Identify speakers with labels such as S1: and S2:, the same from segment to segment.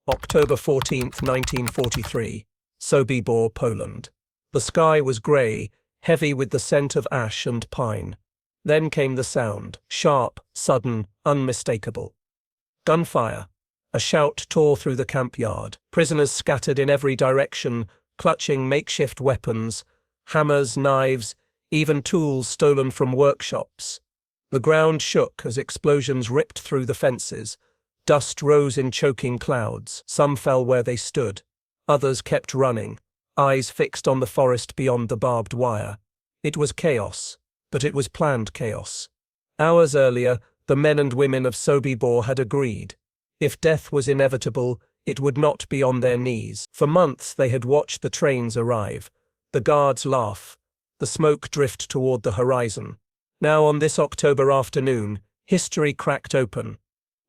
S1: October 14, 1943. Sobibor, Poland. The sky was grey, heavy with the scent of ash and pine. Then came the sound, sharp, sudden, unmistakable. Gunfire. A shout tore through the camp yard. Prisoners scattered in every direction, clutching makeshift weapons, hammers, knives, even tools stolen from workshops. The ground shook as explosions ripped through the fences. Dust rose in choking clouds. Some fell where they stood. Others kept running, eyes fixed on the forest beyond the barbed wire. It was chaos, but it was planned chaos. Hours earlier, the men and women of Sobibor had agreed. If death was inevitable, it would not be on their knees. For months they had watched the trains arrive, the guards laugh, the smoke drift toward the horizon. Now on this October afternoon, history cracked open.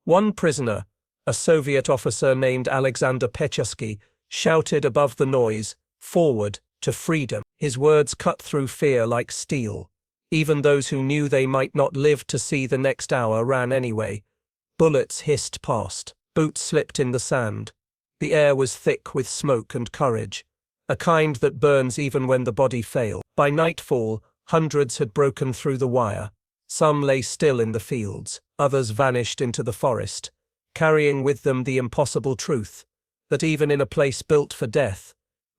S1: One prisoner, a Soviet officer named Alexander Pechersky, shouted above the noise, "Forward, to freedom." His words cut through fear like steel. Even those who knew they might not live to see the next hour ran anyway. Bullets hissed past. Boots slipped in the sand. The air was thick with smoke and courage, a kind that burns even when the body fails. By nightfall, hundreds had broken through the wire. Some lay still in the fields, others vanished into the forest, carrying with them the impossible truth that even in a place built for death,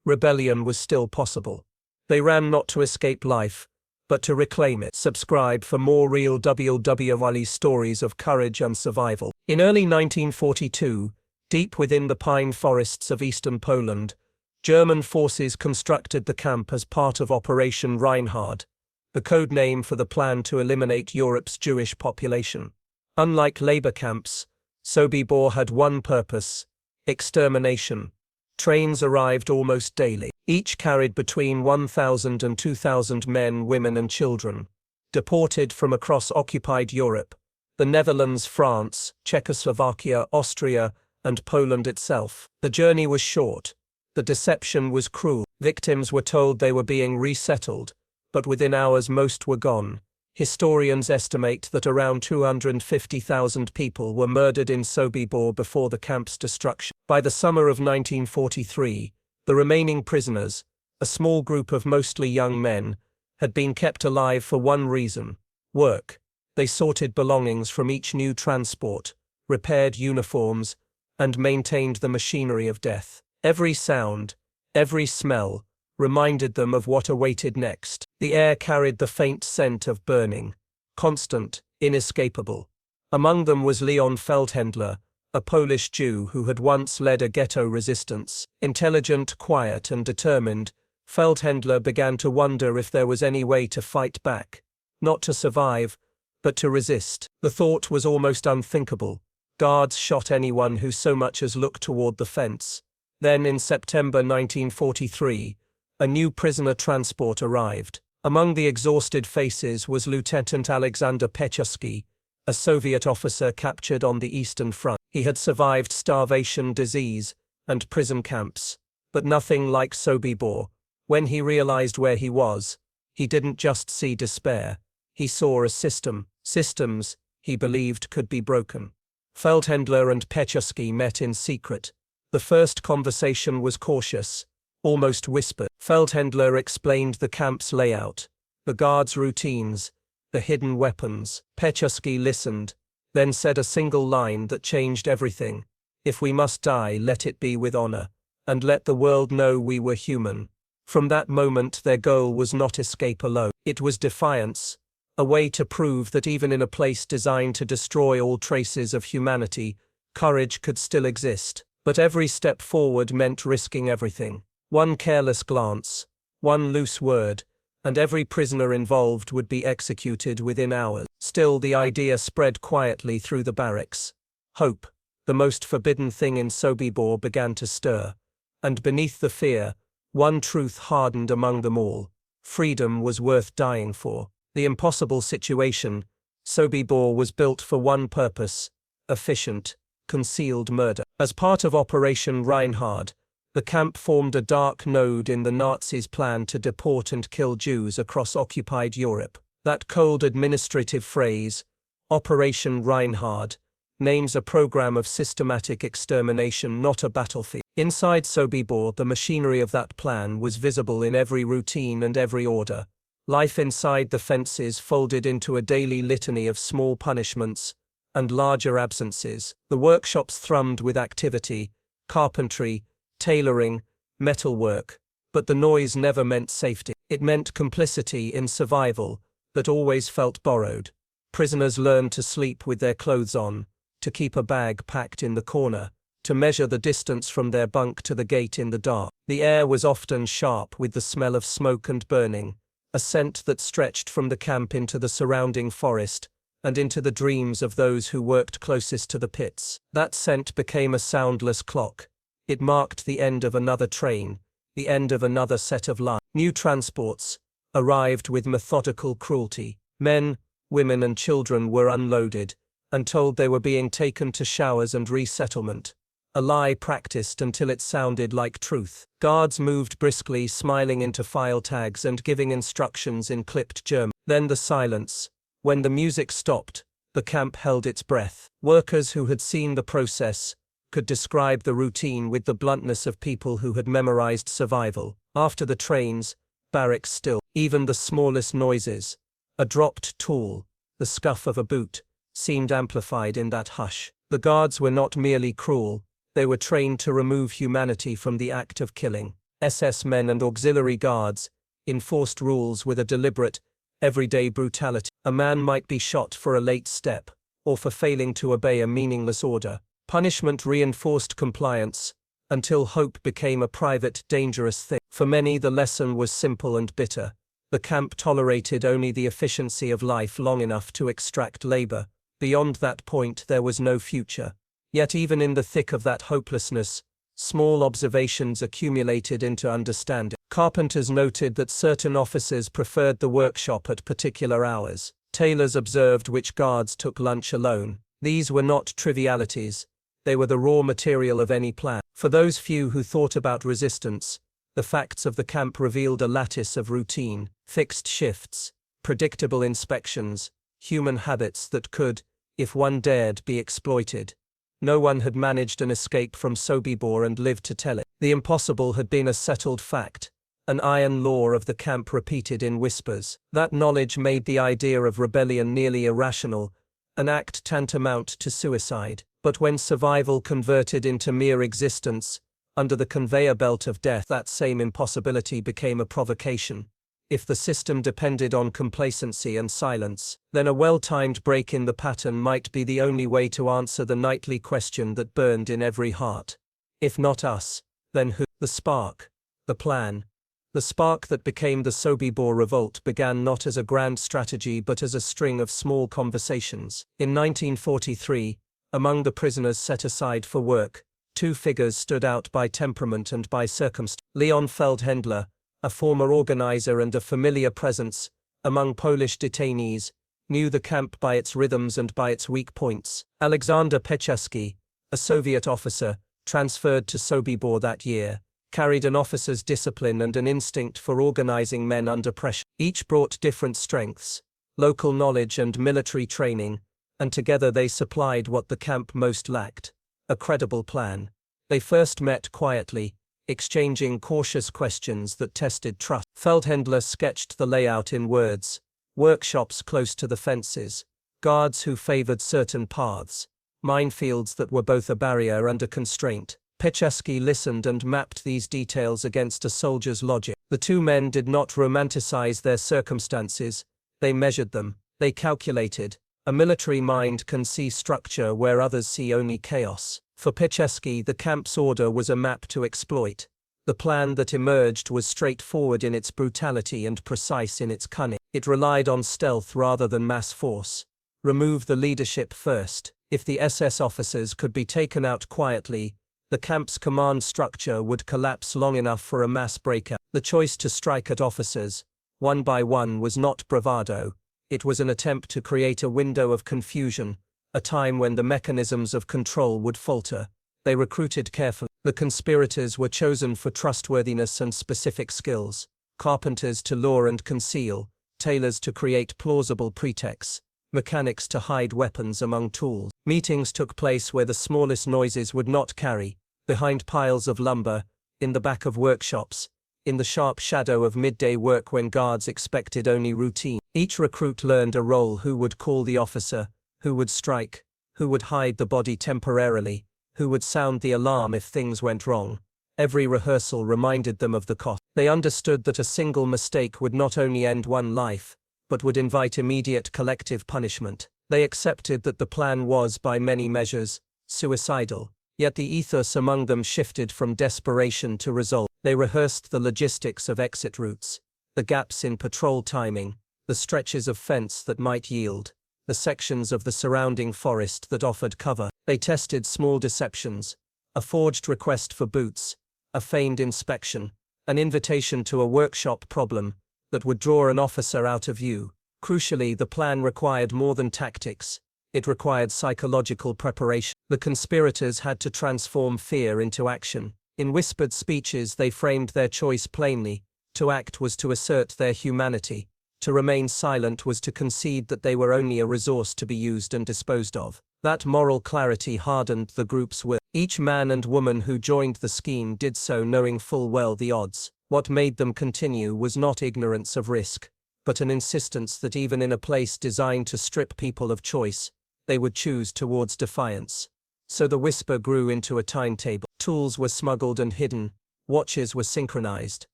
S1: rebellion was still possible. They ran not to escape life, but to reclaim it. Subscribe for more real WWII stories of courage and survival. In early 1942, deep within the pine forests of eastern Poland, German forces constructed the camp as part of Operation Reinhard, the code name for the plan to eliminate Europe's Jewish population. Unlike labor camps, Sobibor had one purpose: extermination. Trains arrived almost daily. Each carried between 1,000 and 2,000 men, women and children, deported from across occupied Europe, the Netherlands, France, Czechoslovakia, Austria, and Poland itself. The journey was short. The deception was cruel. Victims were told they were being resettled, but within hours most were gone. Historians estimate that around 250,000 people were murdered in Sobibor before the camp's destruction. By the summer of 1943, the remaining prisoners, a small group of mostly young men, had been kept alive for one reason: work. They sorted belongings from each new transport, repaired uniforms, and maintained the machinery of death. Every sound, every smell, reminded them of what awaited next. The air carried the faint scent of burning, constant, inescapable. Among them was Leon Feldhendler, a Polish Jew who had once led a ghetto resistance. Intelligent, quiet, and determined, Feldhendler began to wonder if there was any way to fight back, not to survive, but to resist. The thought was almost unthinkable. Guards shot anyone who so much as looked toward the fence. Then, in September 1943, a new prisoner transport arrived. Among the exhausted faces was Lieutenant Alexander Pechersky, a Soviet officer captured on the Eastern Front. He had survived starvation, disease, and prison camps, but nothing like Sobibor. When he realized where he was, he didn't just see despair. He saw a system. Systems, he believed, could be broken. Feldhendler and Pechersky met in secret. The first conversation was cautious, almost whispered. Feldhendler explained the camp's layout, the guards' routines, the hidden weapons. Pechersky listened, then said a single line that changed everything: "If we must die, let it be with honor, and let the world know we were human." From that moment their goal was not escape alone. It was defiance, a way to prove that even in a place designed to destroy all traces of humanity, courage could still exist. But every step forward meant risking everything. One careless glance, one loose word, and every prisoner involved would be executed within hours. Still, the idea spread quietly through the barracks. Hope, the most forbidden thing in Sobibor, began to stir. And beneath the fear, one truth hardened among them all: freedom was worth dying for. The impossible situation, Sobibor was built for one purpose: efficient, concealed murder. As part of Operation Reinhard, the camp formed a dark node in the Nazis' plan to deport and kill Jews across occupied Europe. That cold administrative phrase, Operation Reinhard, names a program of systematic extermination, not a battlefield. Inside Sobibor, the machinery of that plan was visible in every routine and every order. Life inside the fences folded into a daily litany of small punishments and larger absences. The workshops thrummed with activity, carpentry, tailoring, metalwork, but the noise never meant safety. It meant complicity in survival that always felt borrowed. Prisoners learned to sleep with their clothes on, to keep a bag packed in the corner, to measure the distance from their bunk to the gate in the dark. The air was often sharp with the smell of smoke and burning, a scent that stretched from the camp into the surrounding forest and into the dreams of those who worked closest to the pits. That scent became a soundless clock. It marked the end of another train, the end of another set of lives. New transports arrived with methodical cruelty. Men, women and children were unloaded and told they were being taken to showers and resettlement. A lie practiced until it sounded like truth. Guards moved briskly, smiling into file tags and giving instructions in clipped German. Then the silence. When the music stopped, the camp held its breath. Workers who had seen the process could describe the routine with the bluntness of people who had memorized survival. After the trains, barracks still. Even the smallest noises, a dropped tool, the scuff of a boot, seemed amplified in that hush. The guards were not merely cruel. They were trained to remove humanity from the act of killing. SS men and auxiliary guards enforced rules with a deliberate, everyday brutality. A man might be shot for a late step, or for failing to obey a meaningless order. Punishment reinforced compliance, until hope became a private, dangerous thing. For many, the lesson was simple and bitter. The camp tolerated only the efficiency of life long enough to extract labor. Beyond that point, there was no future. Yet even in the thick of that hopelessness, small observations accumulated into understanding. Carpenters noted that certain officers preferred the workshop at particular hours. Tailors observed which guards took lunch alone. These were not trivialities. They were the raw material of any plan. For those few who thought about resistance, the facts of the camp revealed a lattice of routine, fixed shifts, predictable inspections, human habits that could, if one dared, be exploited. No one had managed an escape from Sobibor and lived to tell it. The impossible had been a settled fact, an iron law of the camp repeated in whispers. That knowledge made the idea of rebellion nearly irrational, an act tantamount to suicide. But when survival converted into mere existence, under the conveyor belt of death, that same impossibility became a provocation. If the system depended on complacency and silence, then a well-timed break in the pattern might be the only way to answer the nightly question that burned in every heart. If not us, then who? The spark, the plan. The spark that became the Sobibor Revolt began not as a grand strategy but as a string of small conversations. In 1943, among the prisoners set aside for work, two figures stood out by temperament and by circumstance. Leon Feldhendler, a former organizer and a familiar presence among Polish detainees, knew the camp by its rhythms and by its weak points. Alexander Pechersky, a Soviet officer, transferred to Sobibor that year, carried an officer's discipline and an instinct for organizing men under pressure. Each brought different strengths, local knowledge and military training, and together they supplied what the camp most lacked: a credible plan. They first met quietly, exchanging cautious questions that tested trust. Feldhendler sketched the layout in words: workshops close to the fences, guards who favored certain paths, minefields that were both a barrier and a constraint. Pechersky listened and mapped these details against a soldier's logic. The two men did not romanticize their circumstances, they measured them, they calculated. A military mind can see structure where others see only chaos. For Pechersky, the camp's order was a map to exploit. The plan that emerged was straightforward in its brutality and precise in its cunning. It relied on stealth rather than mass force. Remove the leadership first. If the SS officers could be taken out quietly, the camp's command structure would collapse long enough for a mass breakout. The choice to strike at officers, one by one, was not bravado. It was an attempt to create a window of confusion, a time when the mechanisms of control would falter. They recruited carefully. The conspirators were chosen for trustworthiness and specific skills: carpenters to lure and conceal, tailors to create plausible pretexts, mechanics to hide weapons among tools. Meetings took place where the smallest noises would not carry, behind piles of lumber, in the back of workshops, in the sharp shadow of midday work when guards expected only routine. Each recruit learned a role: who would call the officer, who would strike, who would hide the body temporarily, who would sound the alarm if things went wrong. Every rehearsal reminded them of the cost. They understood that a single mistake would not only end one life, but would invite immediate collective punishment. They accepted that the plan was, by many measures, suicidal, yet the ethos among them shifted from desperation to resolve. They rehearsed the logistics of exit routes, the gaps in patrol timing, the stretches of fence that might yield, the sections of the surrounding forest that offered cover. They tested small deceptions, a forged request for boots, a feigned inspection, an invitation to a workshop problem that would draw an officer out of view. Crucially, the plan required more than tactics. It required psychological preparation. The conspirators had to transform fear into action. In whispered speeches they framed their choice plainly: to act was to assert their humanity, to remain silent was to concede that they were only a resource to be used and disposed of. That moral clarity hardened the group's will. Each man and woman who joined the scheme did so knowing full well the odds. What made them continue was not ignorance of risk, but an insistence that even in a place designed to strip people of choice, they would choose towards defiance. So the whisper grew into a timetable. Tools were smuggled and hidden, watches were synchronized.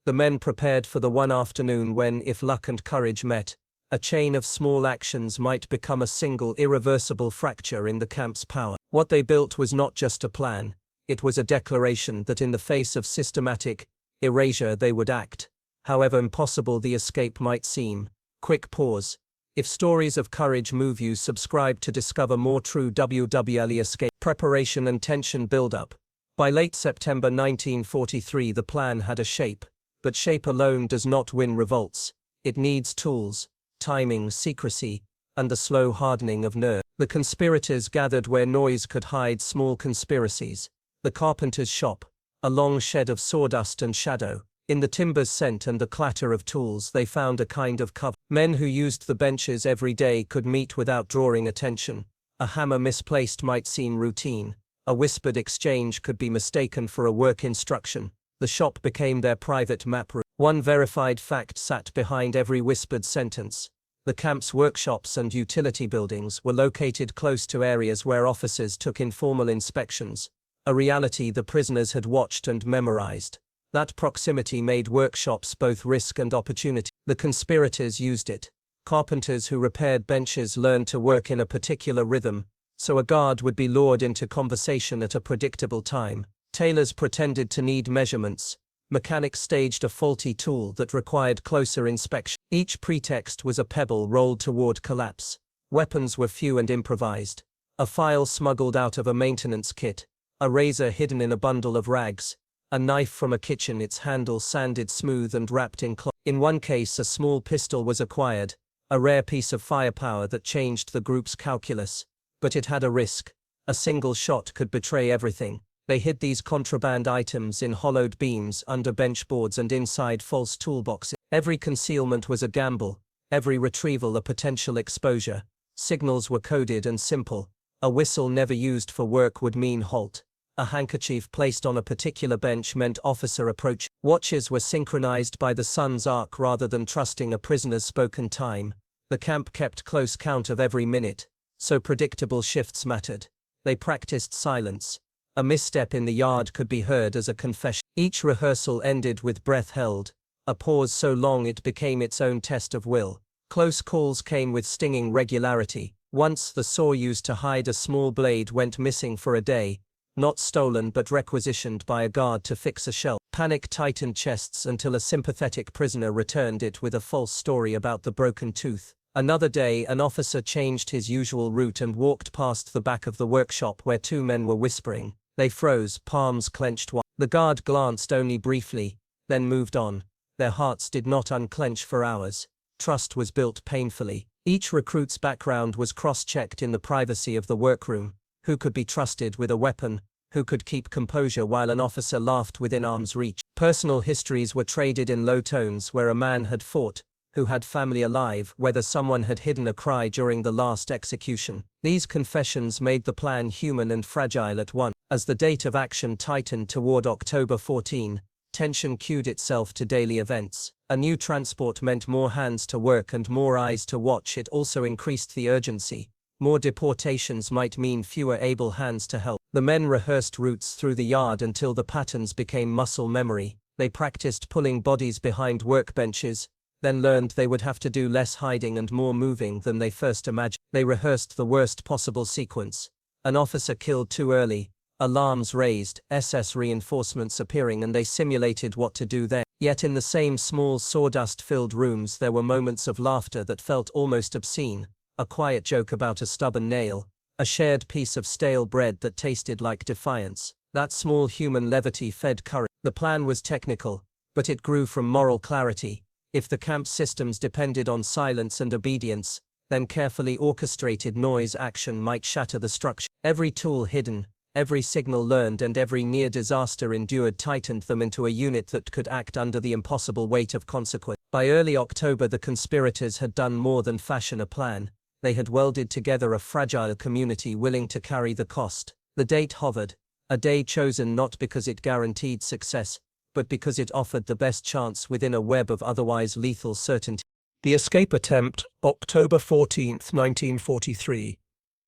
S1: The men prepared for the one afternoon when, if luck and courage met, a chain of small actions might become a single irreversible fracture in the camp's power. What they built was not just a plan, it was a declaration that in the face of systematic erasure they would act, however impossible the escape might seem. Quick pause. If stories of courage move you, subscribe to discover more true WWII escape. Preparation and tension build-up. By late September 1943 the plan had a shape, but shape alone does not win revolts. It needs tools, timing, secrecy, and the slow hardening of nerve. The conspirators gathered where noise could hide small conspiracies. The carpenter's shop, a long shed of sawdust and shadow. In the timber's scent and the clatter of tools they found a kind of cover. Men who used the benches every day could meet without drawing attention. A hammer misplaced might seem routine. A whispered exchange could be mistaken for a work instruction. The shop became their private map room. One verified fact sat behind every whispered sentence. The camp's workshops and utility buildings were located close to areas where officers took informal inspections, a reality the prisoners had watched and memorized. That proximity made workshops both risk and opportunity. The conspirators used it. Carpenters who repaired benches learned to work in a particular rhythm, so a guard would be lured into conversation at a predictable time. Tailors pretended to need measurements. Mechanics staged a faulty tool that required closer inspection. Each pretext was a pebble rolled toward collapse. Weapons were few and improvised. A file smuggled out of a maintenance kit, a razor hidden in a bundle of rags, a knife from a kitchen, its handle sanded smooth and wrapped in cloth. In one case a small pistol was acquired, a rare piece of firepower that changed the group's calculus. But it had a risk. A single shot could betray everything. They hid these contraband items in hollowed beams under bench boards and inside false toolboxes. Every concealment was a gamble, every retrieval a potential exposure. Signals were coded and simple. A whistle never used for work would mean halt. A handkerchief placed on a particular bench meant officer approach. Watches were synchronized by the sun's arc rather than trusting a prisoner's spoken time. The camp kept close count of every minute, so predictable shifts mattered. They practiced silence. A misstep in the yard could be heard as a confession. Each rehearsal ended with breath held, a pause so long it became its own test of will. Close calls came with stinging regularity. Once the saw used to hide a small blade went missing for a day, not stolen but requisitioned by a guard to fix a shelf. Panic tightened chests until a sympathetic prisoner returned it with a false story about the broken tooth. Another day an officer changed his usual route and walked past the back of the workshop where two men were whispering. They froze, palms clenched wide. The guard glanced only briefly, then moved on. Their hearts did not unclench for hours. Trust was built painfully. Each recruit's background was cross-checked in the privacy of the workroom. Who could be trusted with a weapon? Who could keep composure while an officer laughed within arm's reach? Personal histories were traded in low tones. Where a man had fought, who had family alive, whether someone had hidden a cry during the last execution. These confessions made the plan human and fragile at once. As the date of action tightened toward October 14, tension cued itself to daily events. A new transport meant more hands to work and more eyes to watch. It also increased the urgency. More deportations might mean fewer able hands to help. The men rehearsed routes through the yard until the patterns became muscle memory. They practiced pulling bodies behind workbenches, then learned they would have to do less hiding and more moving than they first imagined. They rehearsed the worst possible sequence. An officer killed too early, alarms raised, SS reinforcements appearing, and they simulated what to do then. Yet in the same small sawdust-filled rooms there were moments of laughter that felt almost obscene. A quiet joke about a stubborn nail, a shared piece of stale bread that tasted like defiance. That small human levity fed courage. The plan was technical, but it grew from moral clarity. If the camp systems depended on silence and obedience, then carefully orchestrated noise action might shatter the structure. Every tool hidden, every signal learned, and every near disaster endured tightened them into a unit that could act under the impossible weight of consequence. By early October, the conspirators had done more than fashion a plan. They had welded together a fragile community willing to carry the cost. The date hovered, a day chosen not because it guaranteed success, but because it offered the best chance within a web of otherwise lethal certainty. The escape attempt, October 14, 1943,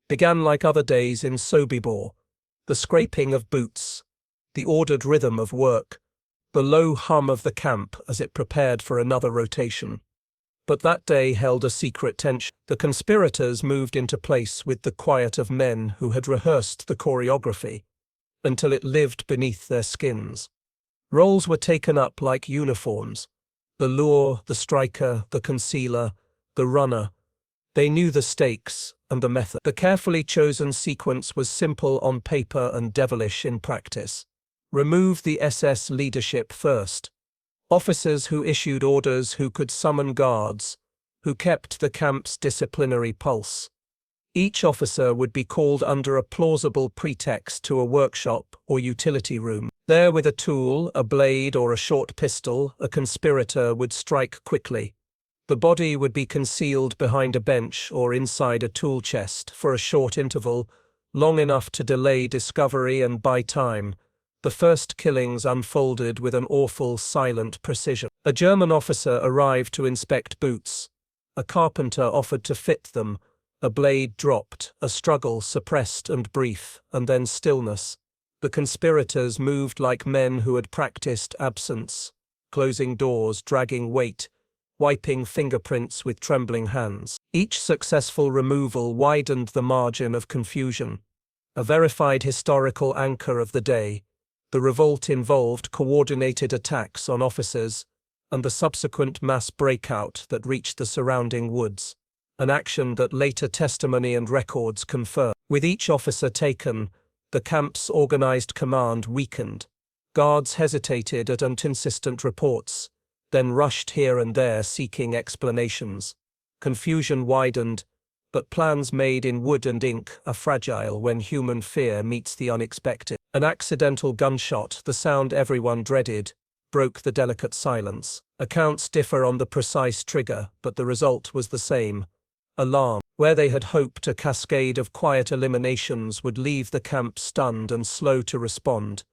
S1: began like other days in Sobibor. The scraping of boots, the ordered rhythm of work, the low hum of the camp as it prepared for another rotation. But that day held a secret tension. The conspirators moved into place with the quiet of men who had rehearsed the choreography, until it lived beneath their skins. Roles were taken up like uniforms. The lure, the striker, the concealer, the runner. They knew the stakes and the method. The carefully chosen sequence was simple on paper and devilish in practice. Remove the SS leadership first. Officers who issued orders, who could summon guards, who kept the camp's disciplinary pulse. Each officer would be called under a plausible pretext to a workshop or utility room. There, with a tool, a blade or a short pistol, a conspirator would strike quickly. The body would be concealed behind a bench or inside a tool chest for a short interval, long enough to delay discovery and buy time. The first killings unfolded with an awful, silent precision. A German officer arrived to inspect boots. A carpenter offered to fit them. A blade dropped, a struggle suppressed and brief, and then stillness. The conspirators moved like men who had practiced absence, closing doors, dragging weight, wiping fingerprints with trembling hands. Each successful removal widened the margin of confusion. A verified historical anchor of the day, the revolt involved coordinated attacks on officers and the subsequent mass breakout that reached the surrounding woods, an action that later testimony and records confirmed. With each officer taken, the camp's organized command weakened. Guards hesitated at inconsistent reports, then rushed here and there seeking explanations. Confusion widened, but plans made in wood and ink are fragile when human fear meets the unexpected. An accidental gunshot, the sound everyone dreaded, broke the delicate silence. Accounts differ on the precise trigger, but the result was the same. Alarm. Where they had hoped a cascade of quiet eliminations would leave the camp stunned and slow to respond,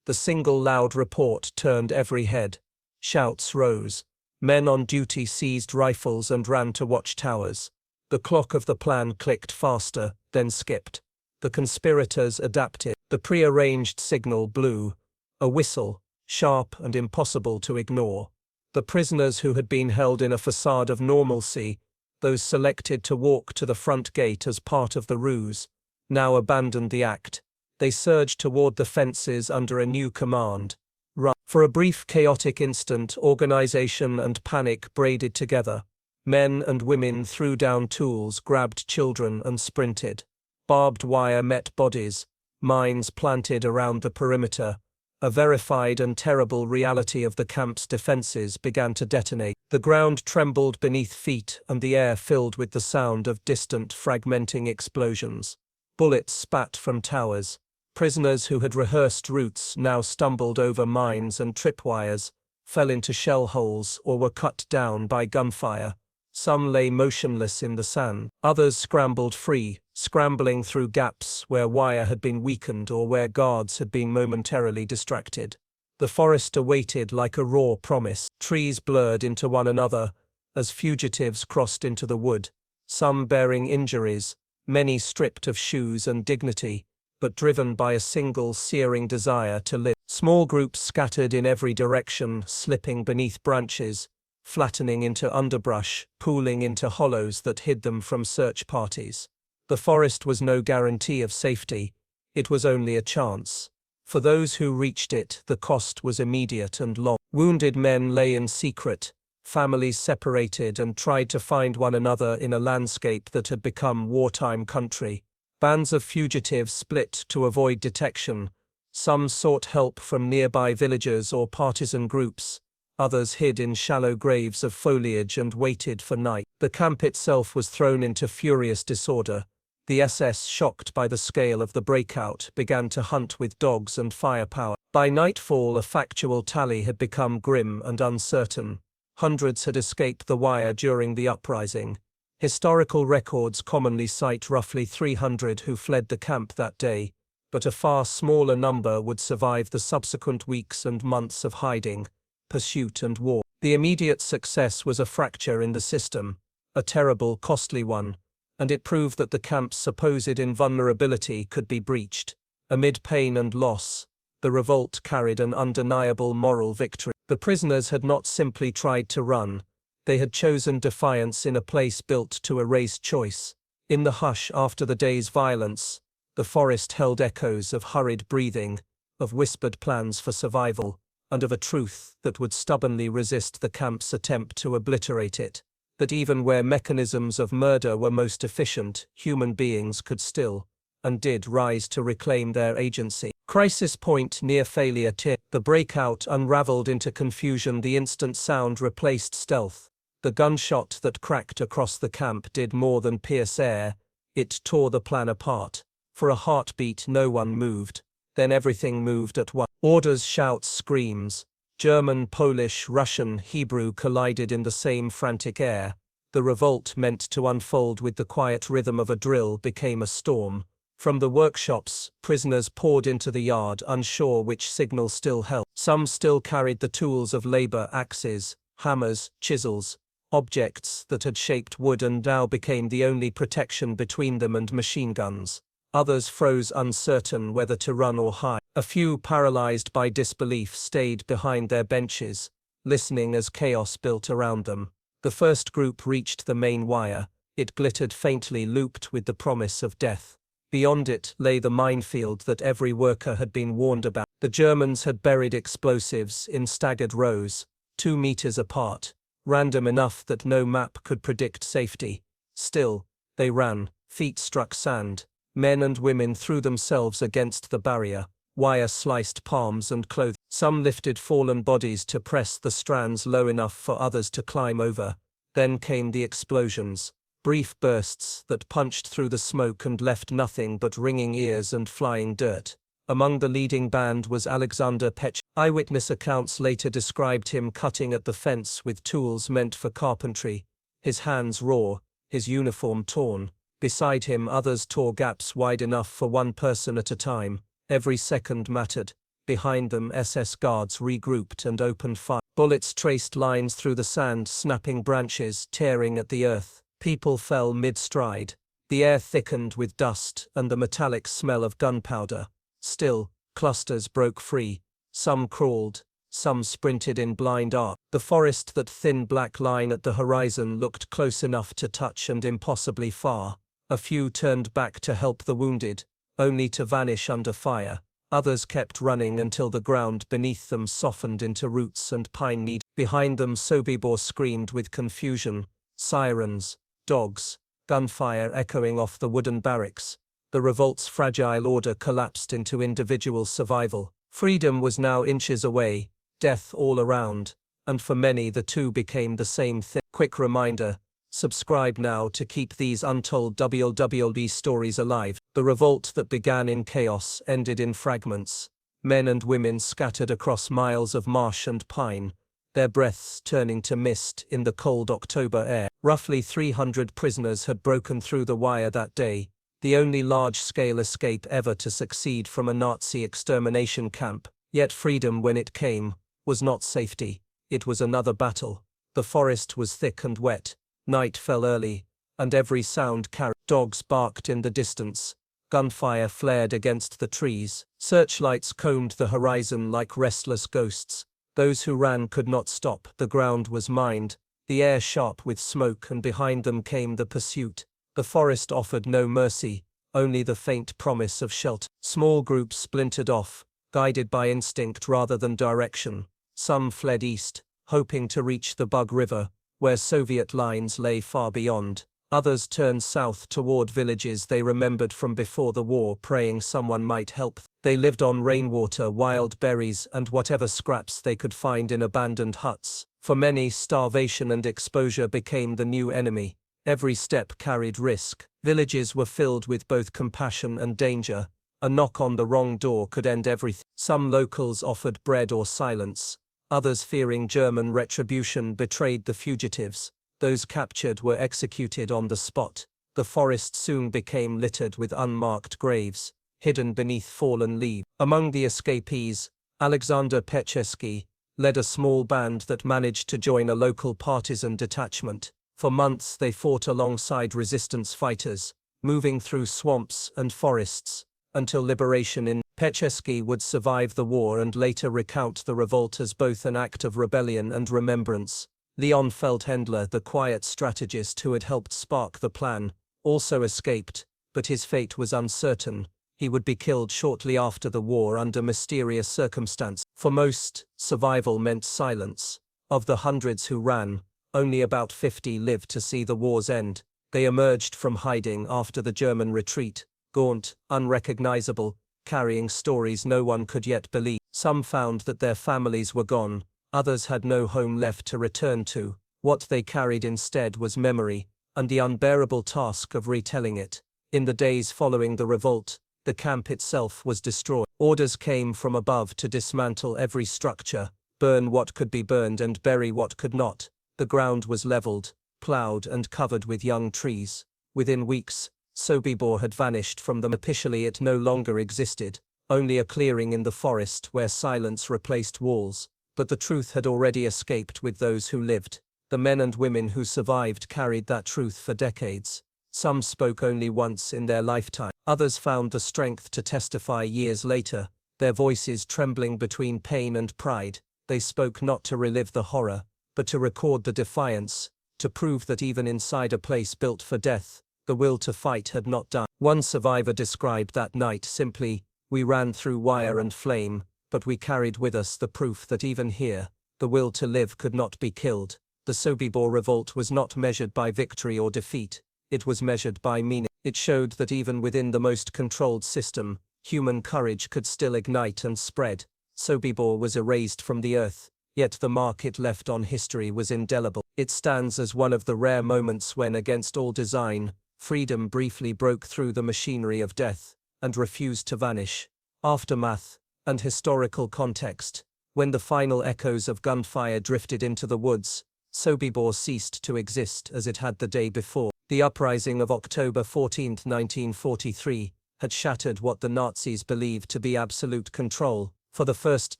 S1: the single loud report turned every head. Shouts rose. Men on duty seized rifles and ran to watchtowers. The clock of the plan clicked faster, then skipped. The conspirators adapted. The prearranged signal blew. A whistle, sharp and impossible to ignore. The prisoners who had been held in a facade of normalcy, those selected to walk to the front gate as part of the ruse, now abandoned the act. They surged toward the fences under a new command. Run. For a brief chaotic instant, organization and panic braided together. Men and women threw down tools, grabbed children and sprinted. Barbed wire met bodies, mines planted around the perimeter. A verified and terrible reality of the camp's defenses began to detonate. The ground trembled beneath feet and the air filled with the sound of distant fragmenting explosions. Bullets spat from towers. Prisoners who had rehearsed routes now stumbled over mines and tripwires, fell into shell holes or were cut down by gunfire. Some lay motionless in the sand. Others scrambled free, scrambling through gaps where wire had been weakened or where guards had been momentarily distracted. The forest awaited like a raw promise. Trees blurred into one another as fugitives crossed into the wood, some bearing injuries, many stripped of shoes and dignity, but driven by a single searing desire to live. Small groups scattered in every direction, slipping beneath branches, flattening into underbrush, pooling into hollows that hid them from search parties. The forest was no guarantee of safety, it was only a chance. For those who reached it, the cost was immediate and long. Wounded men lay in secret, families separated and tried to find one another in a landscape that had become wartime country. Bands of fugitives split to avoid detection. Some sought help from nearby villagers or partisan groups. Others hid in shallow graves of foliage and waited for night. The camp itself was thrown into furious disorder. The SS, shocked by the scale of the breakout, began to hunt with dogs and firepower. By nightfall, a factual tally had become grim and uncertain. Hundreds had escaped the wire during the uprising. Historical records commonly cite roughly 300 who fled the camp that day, but a far smaller number would survive the subsequent weeks and months of hiding, pursuit and war. The immediate success was a fracture in the system, a terrible, costly one, and it proved that the camp's supposed invulnerability could be breached. Amid pain and loss, the revolt carried an undeniable moral victory. The prisoners had not simply tried to run, they had chosen defiance in a place built to erase choice. In the hush after the day's violence, the forest held echoes of hurried breathing, of whispered plans for survival, and of a truth that would stubbornly resist the camp's attempt to obliterate it, that even where mechanisms of murder were most efficient, human beings could still, and did, rise to reclaim their agency. Crisis point near failure tier. The breakout unraveled into confusion the instant sound replaced stealth. The gunshot that cracked across the camp did more than pierce air, it tore the plan apart. For a heartbeat no one moved, then everything moved at once. Orders, shouts, screams. German, Polish, Russian, Hebrew collided in the same frantic air. The revolt meant to unfold with the quiet rhythm of a drill became a storm. From the workshops, prisoners poured into the yard, unsure which signal still held. Some still carried the tools of labor: axes, hammers, chisels, objects that had shaped wood and now became the only protection between them and machine guns. Others froze, uncertain whether to run or hide. A few, paralyzed by disbelief, stayed behind their benches, listening as chaos built around them. The first group reached the main wire. It glittered faintly, looped with the promise of death. Beyond it lay the minefield that every worker had been warned about. The Germans had buried explosives in staggered rows, 2 meters apart, random enough that no map could predict safety. Still, they ran, feet struck sand. Men and women threw themselves against the barrier, wire sliced palms and clothing. Some lifted fallen bodies to press the strands low enough for others to climb over. Then came the explosions, brief bursts that punched through the smoke and left nothing but ringing ears and flying dirt. Among the leading band was Alexander Pechersky. Eyewitness accounts later described him cutting at the fence with tools meant for carpentry, his hands raw, his uniform torn. Beside him others tore gaps wide enough for one person at a time. Every second mattered. Behind them SS guards regrouped and opened fire. Bullets traced lines through the sand, snapping branches, tearing at the earth. People fell mid-stride. The air thickened with dust and the metallic smell of gunpowder. Still, clusters broke free. Some crawled, some sprinted in blind arc. The forest, that thin black line at the horizon, looked close enough to touch and impossibly far. A few turned back to help the wounded, only to vanish under fire. Others kept running until the ground beneath them softened into roots and pine needles. Behind them Sobibor screamed with confusion, sirens, dogs, gunfire echoing off the wooden barracks. The revolt's fragile order collapsed into individual survival. Freedom was now inches away, death all around, and for many the two became the same thing. Quick reminder: subscribe now to keep these untold WWII stories alive. The revolt that began in chaos ended in fragments. Men and women scattered across miles of marsh and pine, their breaths turning to mist in the cold October air. Roughly 300 prisoners had broken through the wire that day, the only large-scale escape ever to succeed from a Nazi extermination camp. Yet freedom, when it came, was not safety. It was another battle. The forest was thick and wet, night fell early, and every sound carried. Dogs barked in the distance, gunfire flared against the trees, searchlights combed the horizon like restless ghosts. Those who ran could not stop. The ground was mined, the air sharp with smoke, and behind them came the pursuit. The forest offered no mercy, only the faint promise of shelter. Small groups splintered off, guided by instinct rather than direction. Some fled east, hoping to reach the Bug River, where Soviet lines lay far beyond. Others turned south toward villages they remembered from before the war, praying someone might help. They lived on rainwater, wild berries, and whatever scraps they could find in abandoned huts. For many, starvation and exposure became the new enemy. Every step carried risk. Villages were filled with both compassion and danger. A knock on the wrong door could end everything. Some locals offered bread or silence. Others, fearing German retribution, betrayed the fugitives. Those captured were executed on the spot. The forest soon became littered with unmarked graves, hidden beneath fallen leaves. Among the escapees, Alexander Pechersky led a small band that managed to join a local partisan detachment. For months they fought alongside resistance fighters, moving through swamps and forests, until liberation. In Pechersky would survive the war and later recount the revolt as both an act of rebellion and remembrance. Leon Feldhendler, the quiet strategist who had helped spark the plan, also escaped, but his fate was uncertain. He would be killed shortly after the war under mysterious circumstances. For most, survival meant silence. Of the hundreds who ran, only about 50 lived to see the war's end. They emerged from hiding after the German retreat, gaunt, unrecognizable, carrying stories no one could yet believe. Some found that their families were gone. Others had no home left to return to. What they carried instead was memory, and the unbearable task of retelling it. In the days following the revolt, the camp itself was destroyed. Orders came from above to dismantle every structure, burn what could be burned and bury what could not. The ground was leveled, plowed and covered with young trees. Within weeks, Sobibor had vanished from them. Officially it no longer existed, only a clearing in the forest where silence replaced walls. But the truth had already escaped with those who lived. The men and women who survived carried that truth for decades. Some spoke only once in their lifetime. Others found the strength to testify years later, their voices trembling between pain and pride. They spoke not to relive the horror, but to record the defiance, to prove that even inside a place built for death, the will to fight had not died. One survivor described that night simply, "We ran through wire and flame, but we carried with us the proof that even here, the will to live could not be killed." The Sobibor Revolt was not measured by victory or defeat, it was measured by meaning. It showed that even within the most controlled system, human courage could still ignite and spread. Sobibor was erased from the earth, yet the mark it left on history was indelible. It stands as one of the rare moments when, against all design, freedom briefly broke through the machinery of death, and refused to vanish. Aftermath and historical context. When the final echoes of gunfire drifted into the woods, Sobibor ceased to exist as it had the day before. The uprising of October 14, 1943, had shattered what the Nazis believed to be absolute control. For the first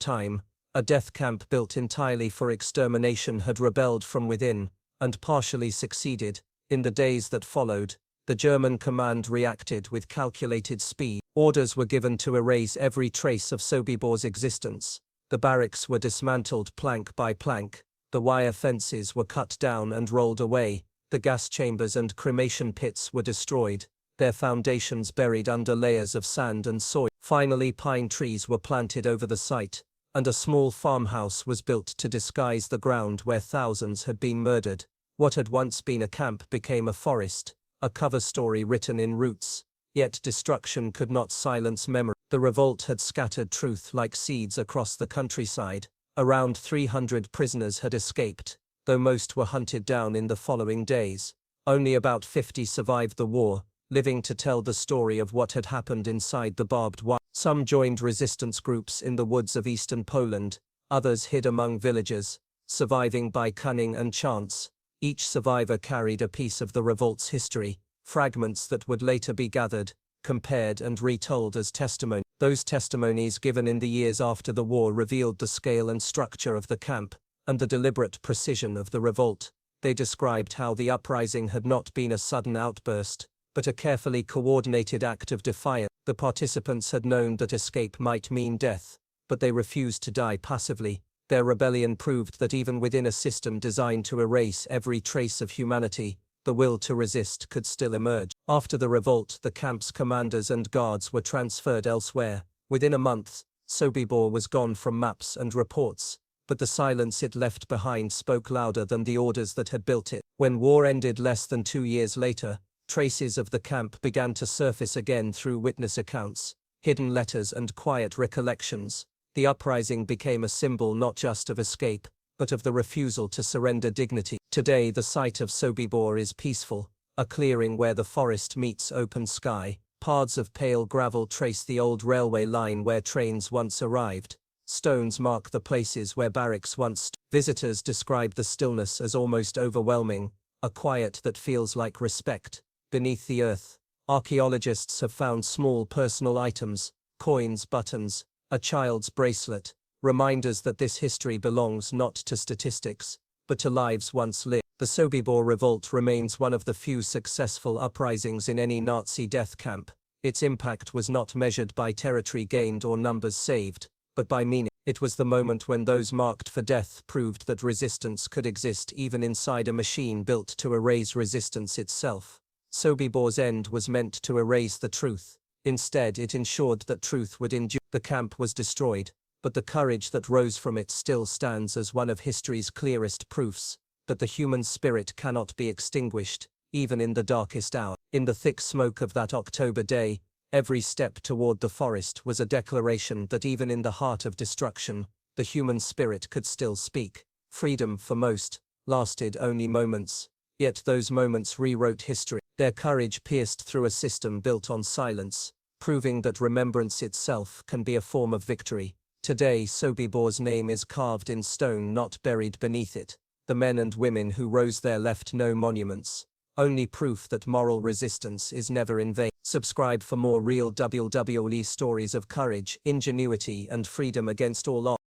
S1: time, a death camp built entirely for extermination had rebelled from within, and partially succeeded. In the days that followed, the German command reacted with calculated speed. Orders were given to erase every trace of Sobibor's existence. The barracks were dismantled plank by plank, the wire fences were cut down and rolled away, the gas chambers and cremation pits were destroyed, their foundations buried under layers of sand and soil. Finally, pine trees were planted over the site, and a small farmhouse was built to disguise the ground where thousands had been murdered. What had once been a camp became a forest, a cover story written in roots. Yet destruction could not silence memory. The revolt had scattered truth like seeds across the countryside. Around 300 prisoners had escaped, though most were hunted down in the following days. Only about 50 survived the war, living to tell the story of what had happened inside the barbed wire. Some joined resistance groups in the woods of eastern Poland, others hid among villagers, surviving by cunning and chance. Each survivor carried a piece of the revolt's history, fragments that would later be gathered, compared and retold as testimony. Those testimonies given in the years after the war revealed the scale and structure of the camp, and the deliberate precision of the revolt. They described how the uprising had not been a sudden outburst, but a carefully coordinated act of defiance. The participants had known that escape might mean death, but they refused to die passively. Their rebellion proved that even within a system designed to erase every trace of humanity, the will to resist could still emerge. After the revolt, the camp's commanders and guards were transferred elsewhere. Within a month, Sobibor was gone from maps and reports, but the silence it left behind spoke louder than the orders that had built it. When war ended less than 2 years later, traces of the camp began to surface again through witness accounts, hidden letters and quiet recollections. The uprising became a symbol not just of escape, but of the refusal to surrender dignity. Today the site of Sobibor is peaceful, a clearing where the forest meets open sky. Paths of pale gravel trace the old railway line where trains once arrived. Stones mark the places where barracks once stood. Visitors describe the stillness as almost overwhelming, a quiet that feels like respect. Beneath the earth, archaeologists have found small personal items, coins, buttons, a child's bracelet, reminders that this history belongs not to statistics, but to lives once lived. The Sobibor Revolt remains one of the few successful uprisings in any Nazi death camp. Its impact was not measured by territory gained or numbers saved, but by meaning. It was the moment when those marked for death proved that resistance could exist even inside a machine built to erase resistance itself. Sobibor's end was meant to erase the truth. Instead, it ensured that truth would endure. The camp was destroyed, but the courage that rose from it still stands as one of history's clearest proofs that the human spirit cannot be extinguished, even in the darkest hour. In the thick smoke of that October day, every step toward the forest was a declaration that even in the heart of destruction, the human spirit could still speak. Freedom, for most, lasted only moments, yet those moments rewrote history. Their courage pierced through a system built on silence, proving that remembrance itself can be a form of victory. Today, Sobibor's name is carved in stone, not buried beneath it. The men and women who rose there left no monuments, only proof that moral resistance is never in vain. Subscribe for more real WWII stories of courage, ingenuity, and freedom against all odds.